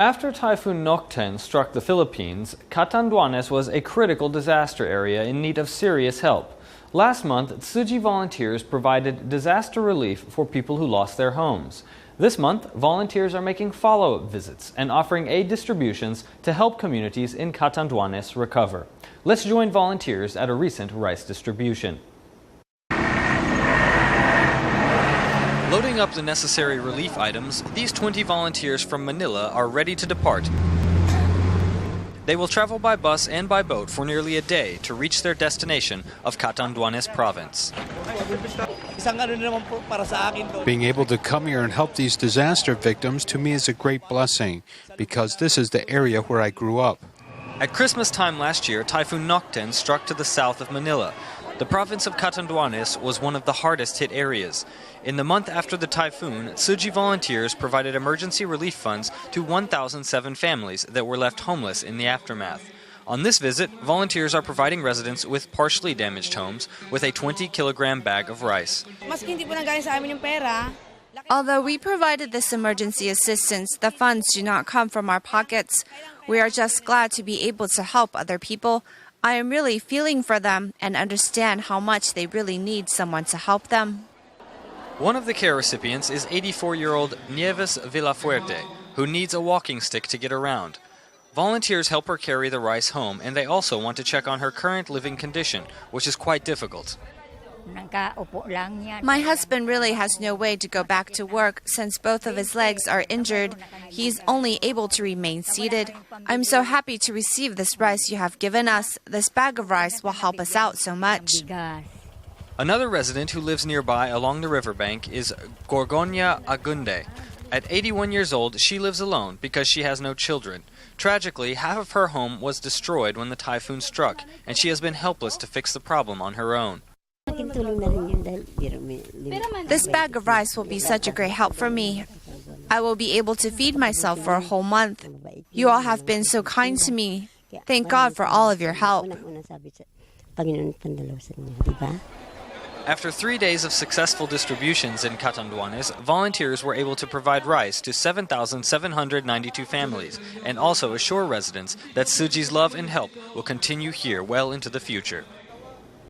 After Typhoon Nocten struck the Philippines, Catanduanes was a critical disaster area in need of serious help. Last month, Tsuji volunteers provided disaster relief for people who lost their homes. This month, volunteers are making follow-up visits and offering aid distributions to help communities in Catanduanes recover. Let's join volunteers at a recent rice distribution. Loading up the necessary relief items, these 20 volunteers from Manila are ready to depart. They will travel by bus and by boat for nearly a day to reach their destination of Catanduanes province. Being able to come here and help these disaster victims to me is a great blessing, because this is the area where I grew up. At Christmas time last year, Typhoon Nocten struck to the south of Manila. The province of Catanduanes was one of the hardest hit areas. In the month after the typhoon, Tsuji volunteers provided emergency relief funds to 1,007 families that were left homeless in the aftermath. On this visit, volunteers are providing residents with partially damaged homes with a 20-kilogram bag of rice. Although we provided this emergency assistance, the funds do not come from our pockets. We are just glad to be able to help other people. I am really feeling for them and understand how much they really need someone to help them. One of the care recipients is 84-year-old Nieves Villafuerte, who needs a walking stick to get around. Volunteers help her carry the rice home, and they also want to check on her current living condition, which is quite difficult. My husband really has no way to go back to work since both of his legs are injured. He's only able to remain seated. I'm so happy to receive this rice you have given us. This bag of rice will help us out so much. Another resident who lives nearby along the riverbank is Gorgonia Agunde. At 81 years old, she lives alone because she has no children. Tragically, half of her home was destroyed when the typhoon struck, and she has been helpless to fix the problem on her own. This bag of rice will be such a great help for me. I will be able to feed myself for a whole month. You all have been so kind to me. Thank God for all of your help. After 3 days of successful distributions in Catanduanes, volunteers were able to provide rice to 7,792 families and also assure residents that Tsuji's love and help will continue here well into the future.